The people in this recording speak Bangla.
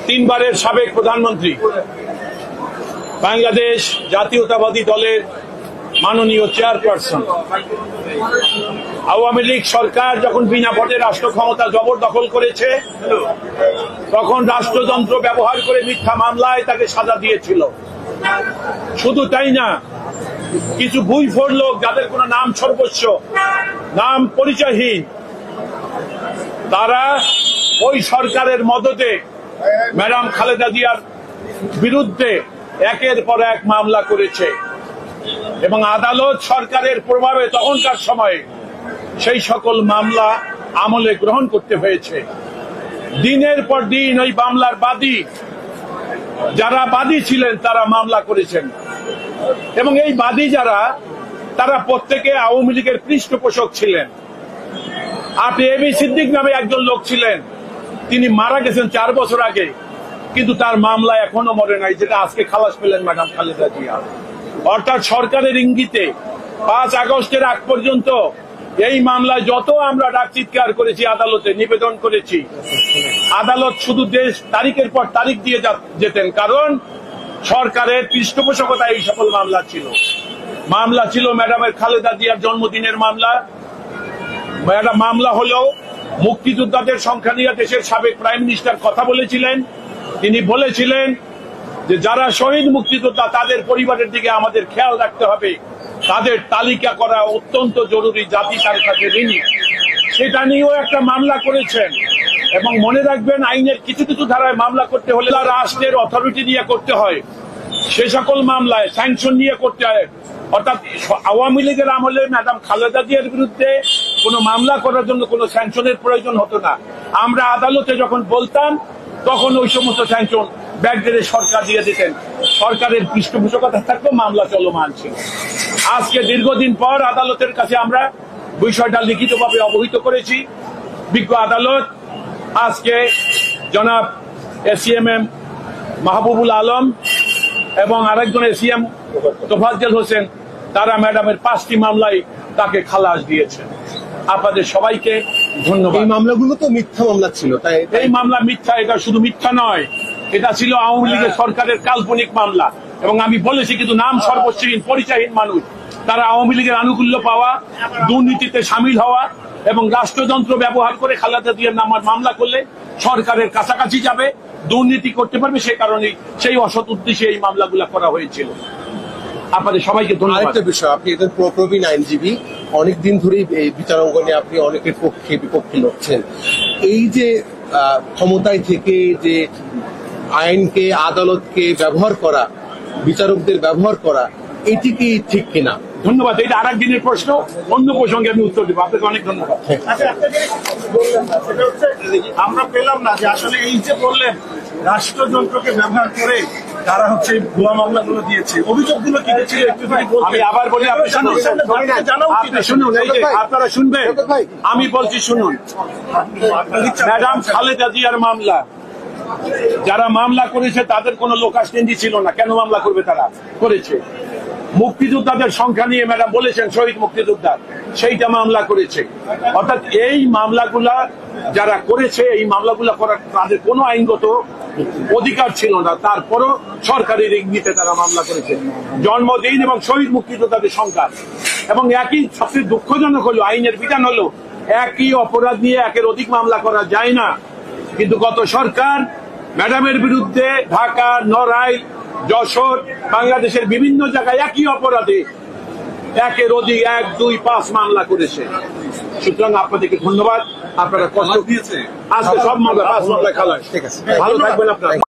তিনবারের সাবেক প্রধানমন্ত্রী বাংলাদেশ জাতীয়তাবাদী দলের মাননীয় চেয়ারপারসন আওয়ামী লীগ সরকার যখন বিনা ভোটে রাষ্ট্র ক্ষমতা জবরদখল করেছে তখন রাষ্ট্রযন্ত্র ব্যবহার করে মিথ্যা মামলায় তাকে সাজা দিয়েছিল। শুধু তাই না, কিছু বুইফোর লোক যাদের কোনো নাম সর্বস্ব নাম পরিচয়হীন তারা ওই সরকারের মদতে ম্যাডাম খালেদা জিয়ার বিরুদ্ধে একের পর এক মামলা করেছে এবং আদালত সরকারের প্রভাবে তখনকার সময়ে সেই সকল মামলা আমলে গ্রহণ করতে হয়েছে। দিনের পর দিন ওই মামলার বাদী যারা বাদী ছিলেন তারা মামলা করেছেন এবং এই বাদী যারা তারা প্রত্যেকে আওয়ামী লীগের পৃষ্ঠপোষক ছিলেন। আপনি এবি সিদ্দিক নামে একজন লোক ছিলেন, তিনি মারা গেছেন 4 বছর আগে, কিন্তু তার মামলা এখনো মরে নাই, যেটা আজকে খালাস পেলেন ম্যাডাম খালেদা জিয়া। অর্থাৎ সরকারের ইঙ্গিতে 5 আগস্টের আগ পর্যন্ত এই মামলায় যত আমরা ডাক চিৎকার করেছি, আদালতে নিবেদন করেছি, আদালত শুধু দেশ তারিখের পর তারিখ দিয়ে যেতেন, কারণ সরকারের পৃষ্ঠপোষকতা এই সকল মামলা ছিল। মামলা ছিল ম্যাডামের খালেদা জিয়ার জন্মদিনের মামলা। ম্যাডাম মামলা হলো মুক্তিযোদ্ধাদের সংখ্যা নিয়ে দেশের সাবেক প্রাইম মিনিস্টার কথা বলেছিলেন। তিনি বলেছিলেন যে যারা শহীদ মুক্তিযোদ্ধা তাদের পরিবারের দিকে আমাদের খেয়াল রাখতে হবে, তাদের তালিকা করা অত্যন্ত জরুরি, জাতি তার কাছে ঋণী। সেটা নিয়েও একটা মামলা করেছেন এবং মনে রাখবেন, আইনের কিছু কিছু ধারায় মামলা করতে হলে রাষ্ট্রের অথরিটি নিয়ে করতে হয়, সে সকল মামলায় স্যাংশন নিয়ে করতে হয়। অর্থাৎ আওয়ামী লীগের আমলে ম্যাডাম খালেদা জিয়ার বিরুদ্ধে কোনো মামলা করার জন্য কোনো স্যাংশনের প্রয়োজন হতো না। আমরা আদালতে যখন বলতাম তখন ওই সমস্ত স্যাংশন ব্যাগদের সরকার দিয়ে দিতেন, সরকারের পৃষ্ঠপোষকতা থাকতো, মামলা চলমান ছিল। আজকে দীর্ঘদিন পর আদালতের কাছে আমরা বিষয়টা লিখিতভাবে অবহিত করেছি। বিজ্ঞ আদালত আজকে জনাব এসিএমএম মাহবুবুল আলম এবং আরেকজন এসিএম তোফাজ্জল হোসেন, তারা ম্যাডামের 5টি মামলায় তাকে খালাস দিয়েছেন। আপনাদের সবাইকে ধন্যবাদ। এই মামলাগুলো তো মিথ্যা মামলা ছিল, তাই এই মামলা মিথ্যা। এটা শুধু মিথ্যা নয়, এটা ছিল আওয়ামী লীগের সরকারের কাল্পনিক মামলা এবং আমি বলেছি কিন্তু নাম সর্বস্বহীন পরিচয়হীন মানুষ, তারা আওয়ামী লীগের আনুকূল্য পাওয়া, দুর্নীতিতে সামিল হওয়া এবং রাষ্ট্রযন্ত্র ব্যবহার করে খালেদা জিয়ার নামে মামলা করলে সরকারের কাছাকাছি যাবে, দুর্নীতি করতে পারবে, সেই কারণে সেই অসৎ উদ্দেশ্যে এই মামলাগুলো করা হয়েছিল। আপনাদের সবাইকে ধন্যবাদ। আরেকটা বিষয়, আপনি একজন প্রবীণ আইনজীবী, অনেকদিন ধরেই এই বিচারাঙ্গনে আপনি অনেকের পক্ষে বিপক্ষে লড়ছেন। এই যে ক্ষমতায় থেকে যে আইনকে আদালতকে ব্যবহার করা, বিচারকদের ব্যবহার করা, এটি কি ঠিক কিনা? ধন্যবাদ। এটা আর একদিনের প্রশ্ন, অন্য প্রসঙ্গে আমি উত্তর দেবো। আপনাকে অনেক ধন্যবাদ। আমরা পেলাম না যে আসলে এই যে বললেন রাষ্ট্রযন্ত্রকে ব্যবহার করে তারা হচ্ছে ভুয়া মামলাগুলো দিয়েছে, অভিযোগগুলো কি ছিল একটু আমি আবার বলি, আপনি শুনুন, এই যে আপনারা শুনবেন, আমি বলছি শুনুন। ম্যাডাম খালেদা জিয়ার মামলা, যারা মামলা করেছে তাদের কোনো লোকাস্টেন্ডি ছিল না, কেন মামলা করবে? তারা করেছে। মুক্তিযোদ্ধাদের সংখ্যা নিয়ে ম্যাডাম বলেছেন শহীদ মুক্তিযোদ্ধা, সেইটা মামলা করেছে। অর্থাৎ এই মামলাগুলা যারা করেছে, এই মামলাগুলা করার তাদের কোনো আইনগত অধিকার ছিল না, তারপরও সরকারের ইঙ্গিতে তারা মামলা করেছে। জন্মদিন এবং শহীদ মুক্তিযোদ্ধাদের সংখ্যা এবং একই, সবচেয়ে দুঃখজনক হলো আইনের বিধান হলো একই অপরাধ নিয়ে একের অধিক মামলা করা যায় না, কিন্তু গত সরকার ম্যাডামের বিরুদ্ধে ঢাকা, নড়াইল, যশোর, বাংলাদেশের বিভিন্ন জায়গায় একই অপরাধে একের অধিক 1, 2, 5 মামলা করেছে। সুতরাং আপনাদেরকে ধন্যবাদ, আপনারা কষ্ট দিয়েছে। আজকে সব মামলা 5 মামলায় খালাস। ঠিক আছে, ভালো থাকবেন আপনারা।